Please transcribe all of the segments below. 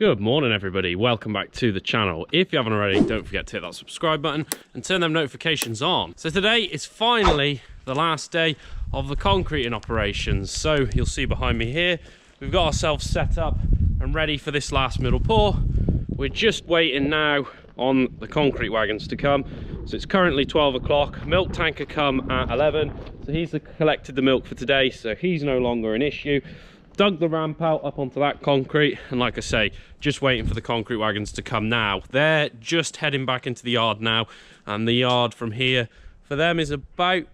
Good morning everybody, welcome back to the channel. If you haven't already, don't forget to hit that subscribe button and turn them notifications on. So today is finally the last day of the concreting operations. So you'll see behind me here, we've got ourselves set up and ready for this last middle pour. We're just waiting now on the concrete wagons to come. So it's currently 12 o'clock, milk tanker come at 11. So he's collected the milk for today, so he's no longer an issue. Dug the ramp out up onto that concrete, and like I say, just waiting for the concrete wagons to come now. They're just heading back into the yard now, and the yard from here for them is about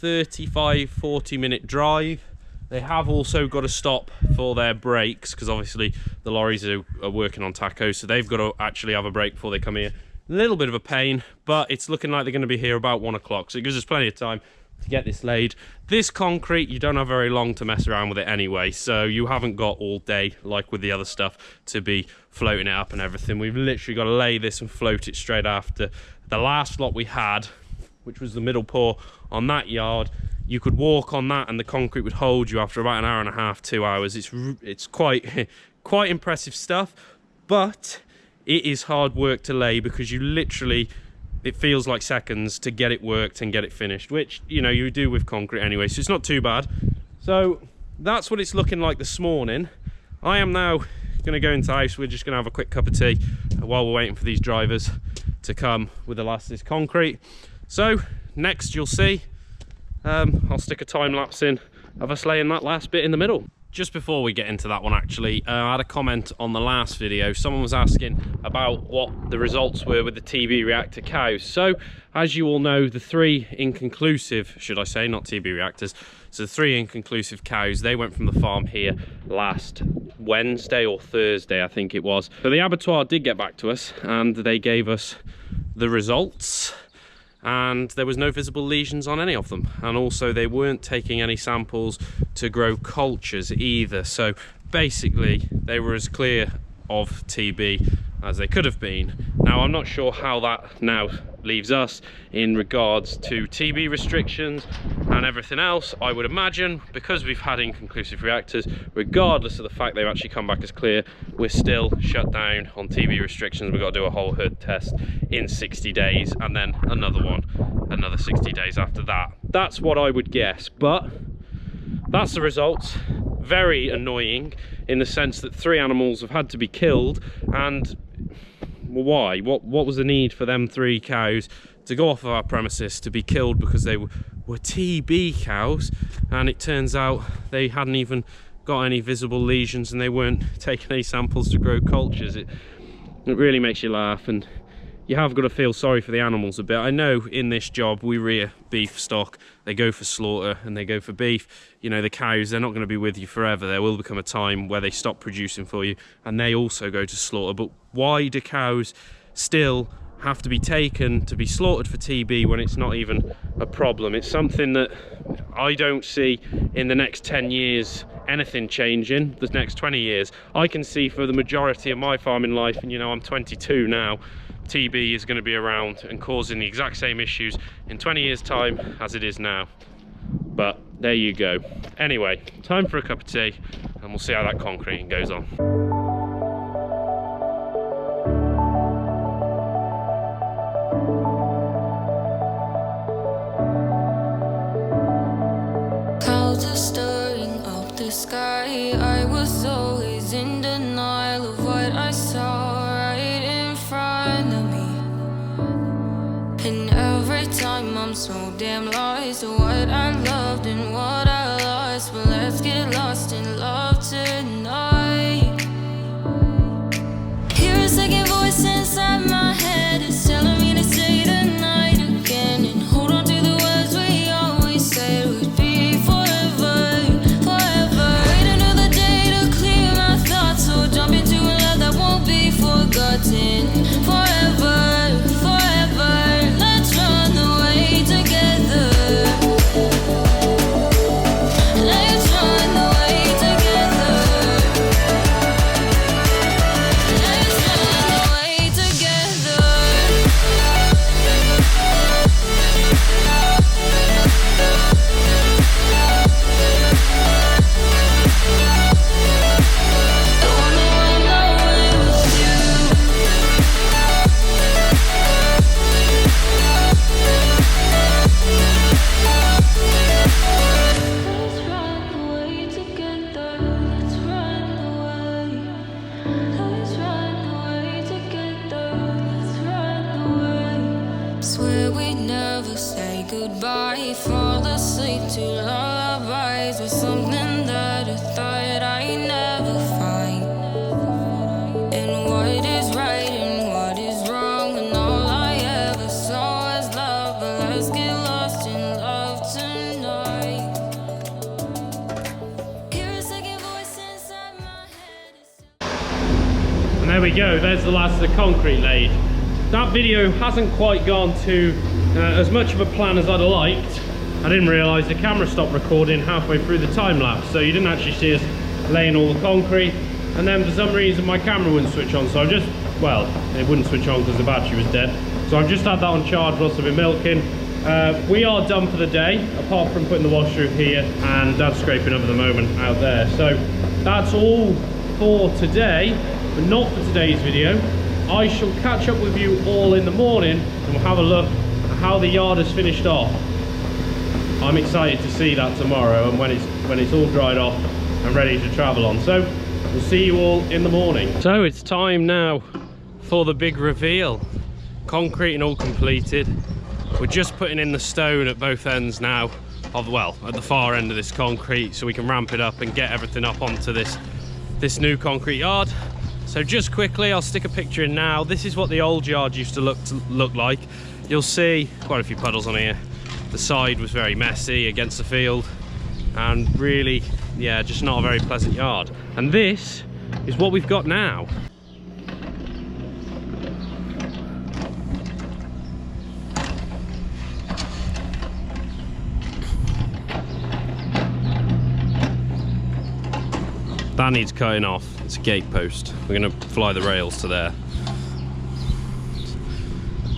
35-40 minute drive. They have also got to stop for their brakes because obviously the lorries are working on tacos, so they've got to actually have a break before they come here. A little bit of a pain, but it's looking like they're going to be here about 1 o'clock, so it gives us plenty of time to get this laid. This concrete, you don't have very long to mess around with it anyway, so you haven't got all day like with the other stuff to be floating it up and everything. We've literally got to lay this and float it straight after. The last lot we had, which was the middle pour on that yard, you could walk on that and the concrete would hold you after about an hour and a half, 2 hours. It's quite quite impressive stuff, but it is hard work to lay because you literally, it feels like seconds to get it worked and get it finished, which, you know, you do with concrete anyway, so it's not too bad. So that's what it's looking like this morning. I am now going to go into the house. We're just going to have a quick cup of tea while we're waiting for these drivers to come with the last of this concrete. So next you'll see, I'll stick a time lapse in of us laying that last bit in the middle. Just before we get into that one, actually, I had a comment on the last video. Someone was asking about what the results were with the TB reactor cows. So, as you all know, the three inconclusive, should I say, not TB reactors, so the three inconclusive cows, they went from the farm here last Wednesday or Thursday, I think it was. So the abattoir did get back to us, and they gave us the results. And there was no visible lesions on any of them, and also they weren't taking any samples to grow cultures either, so basically they were as clear of TB as they could have been. Now I'm not sure how that now leaves us in regards to TB restrictions and everything else. I would imagine because we've had inconclusive reactors, regardless of the fact they've actually come back as clear, we're still shut down on TB restrictions. We've got to do a whole herd test in 60 days and then another one another 60 days after that. That's what I would guess, but that's the results. Very annoying in the sense that 3 animals have had to be killed, and why? What was the need for them 3 cows to go off of our premises to be killed because they were TB cows, and it turns out they hadn't even got any visible lesions and they weren't taking any samples to grow cultures. It really makes you laugh, and you have got to feel sorry for the animals a bit. I know in this job we rear beef stock, they go for slaughter and they go for beef. You know, the cows, they're not going to be with you forever. There will become a time where they stop producing for you and they also go to slaughter. But why do cows still have to be taken to be slaughtered for TB when it's not even a problem? It's something that I don't see in the next 10 years anything changing. The next 20 years I can see for the majority of my farming life, and you know, I'm 22 now, TB is going to be around and causing the exact same issues in 20 years time as it is now. But there you go. Anyway, time for a cup of tea and we'll see how that concreting goes on. Clouds are stirring up the sky. I was always in denial of what I saw right in front of me. And every time I'm so damn lost to what I loved and what I lost. But let's get lost in love tonight. Hear a second voice inside my head, it's telling me to stay the night again and hold on to the words we always said would be forever, forever. Wait another day to clear my thoughts, so jump into a love that won't be forgotten. Forever, forever, let's run away together. goodbye. Fall asleep to lullabies with something that I thought I'd never find. And what is right and what is wrong, and all I ever saw was love. But let's get lost in love tonight. Hear a second voice inside my head. And there we go, there's the last of the concrete laid. That video hasn't quite gone to as much of a plan as I'd have liked. I didn't realise the camera stopped recording halfway through the time lapse, so you didn't actually see us laying all the concrete. And then for some reason my camera wouldn't switch on, so it wouldn't switch on because the battery was dead. So I've just had that on charge whilst I've been milking. We are done for the day, apart from putting the washroom here and Dad's scraping up at the moment out there. So that's all for today, but not for today's video. I shall catch up with you all in the morning and we'll have a look at how the yard has finished off. I'm excited to see that tomorrow and when it's all dried off and ready to travel on. So we'll see you all in the morning. So it's time now for the big reveal. Concrete and all completed. We're just putting in the stone at both ends now of, well, at the far end of this concrete, so we can ramp it up and get everything up onto this new concrete yard. So just quickly, I'll stick a picture in now. This is what the old yard used to look like. You'll see quite a few puddles on here. The side was very messy against the field and really, yeah, just not a very pleasant yard. And this is what we've got now. That needs cutting off. It's a gate post. We're going to fly the rails to there.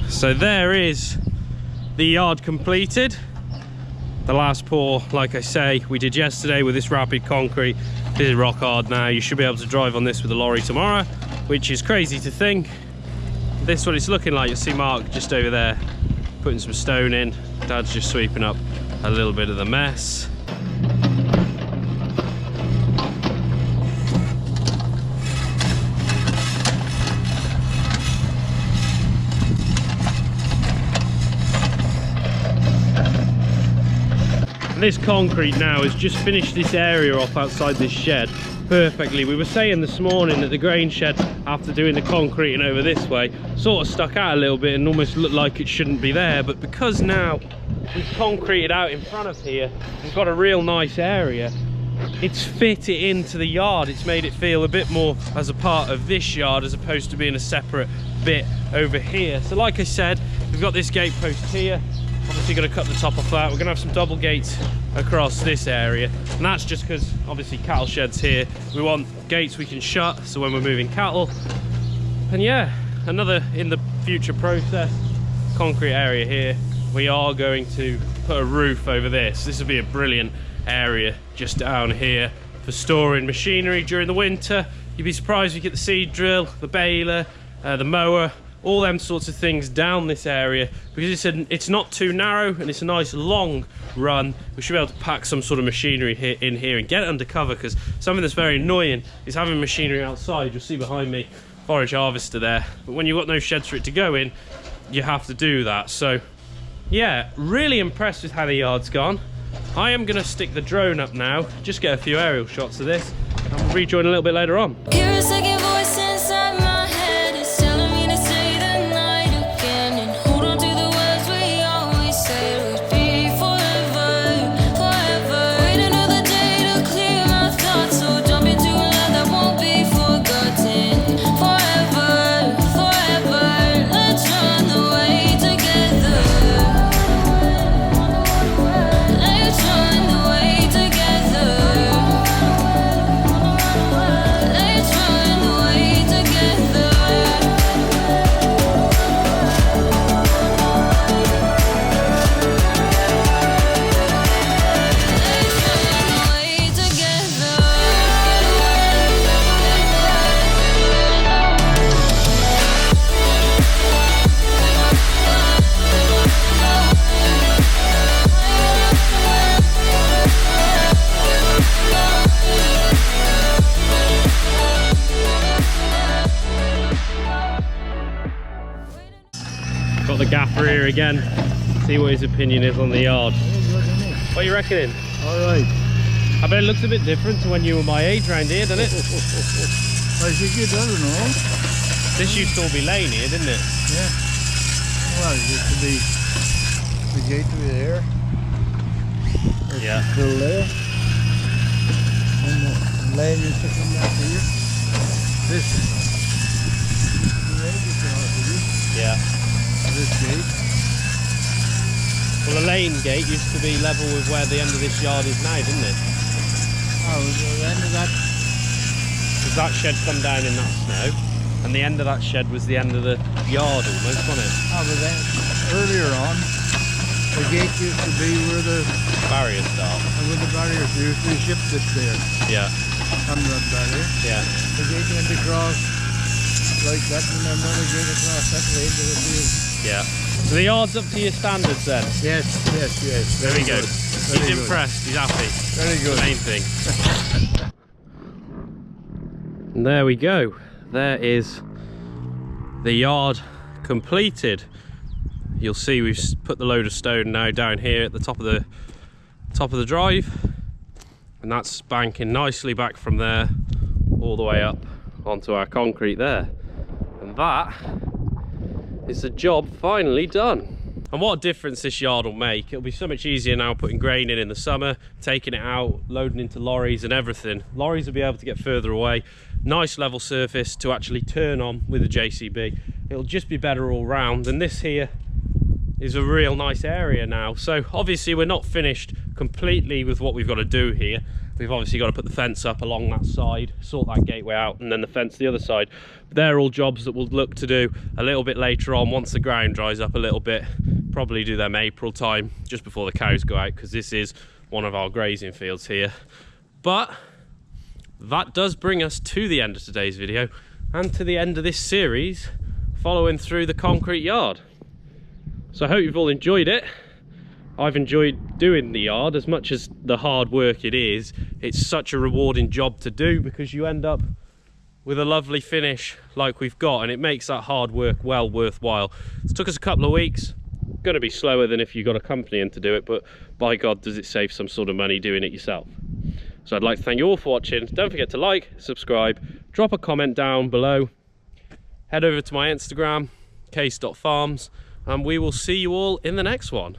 So there is the yard completed. The last pour, like I say, we did yesterday with this rapid concrete. This is rock hard now. You should be able to drive on this with a lorry tomorrow, which is crazy to think. This is what it's looking like. You'll see Mark just over there putting some stone in. Dad's just sweeping up a little bit of the mess. This concrete now has just finished this area off outside this shed perfectly. We were saying this morning that the grain shed, after doing the concrete and over this way, sort of stuck out a little bit and almost looked like it shouldn't be there. But because now we've concreted out in front of here, we've got a real nice area. It's fit it into the yard. It's made it feel a bit more as a part of this yard as opposed to being a separate bit over here. So like I said, we've got this gate post here. Obviously going to cut the top off that. We're going to have some double gates across this area, and that's just because obviously cattle sheds here. We want gates we can shut, so when we're moving cattle. And yeah, another in the future process, concrete area here. We are going to put a roof over this. This will be a brilliant area just down here for storing machinery during the winter. You'd be surprised if you get the seed drill, the baler, the mower, all them sorts of things down this area, because it's not too narrow and it's a nice long run. We should be able to pack some sort of machinery in here and get it under cover, because something that's very annoying is having machinery outside. You'll see behind me forage harvester there, but when you've got no sheds for it to go in, you have to do that. So yeah, really impressed with how the yard's gone. I am going to stick the drone up now, just get a few aerial shots of this, and we'll rejoin a little bit later on. Hear a second voice inside my head. It's telling me to stay the night again and hold on to the words we always said would be forever, forever. Wait another day to clear my thoughts, so jump into a love that won't be forgotten. Forever, forever. Let's run away together. Let's run away together. Let's run away together. Let's run away together. Got the gaffer here again. see what his opinion is on the yard. What are you reckoning? Alright. I bet it looks a bit different to when you were my age round here, doesn't it? I think it does, no? This used to all be lane here, didn't it? Yeah. Well, it used to be the gateway there. There's Yeah. the pool there. And the lane used to come back here. This is the lane used to have to be. Yeah. This gate. Well, the lane gate used to be level with where the end of this yard is now, didn't it? Oh, the end of that. Because that shed come down in that snow, and the end of that shed was the end of the yard almost, wasn't it? Oh, but then earlier on, the gate used to be where the Barrier start. barriers used to be ship that's there. Yeah. Under that barrier. Yeah. The gate went across like that, and then another gate across that way to the field. Yeah. So the yard's up to your standards then? Yes. There we go. Good. He's Very good. impressed, he's happy. Very good. The main thing. And there we go. There is the yard completed. You'll see we've put the load of stone now down here at the top of the drive, and that's banking nicely back from there all the way up onto our concrete there. And that is the job finally done. And what a difference this yard will make. It'll be so much easier now putting grain in the summer, taking it out, loading into lorries and everything. Lorries will be able to get further away. Nice level surface to actually turn on with a JCB. It'll just be better all round. And this here is a real nice area now. So obviously we're not finished completely with what we've got to do here. We've obviously got to put the fence up along that side, sort that gateway out, and then the fence the other side. But they're all jobs that we'll look to do a little bit later on once the ground dries up a little bit. Probably do them April time, just before the cows go out, because this is one of our grazing fields here. But that does bring us to the end of today's video and to the end of this series following through the concrete yard. So I hope you've all enjoyed it. I've enjoyed doing the yard as much as the hard work it is. It's such a rewarding job to do because you end up with a lovely finish like we've got, and it makes that hard work well worthwhile. It took us a couple of weeks. Going to be slower than if you got a company in to do it, but by God does it save some sort of money doing it yourself. So I'd like to thank you all for watching. Don't forget to like, subscribe, drop a comment down below, head over to my Instagram, case.farms, and we will see you all in the next one.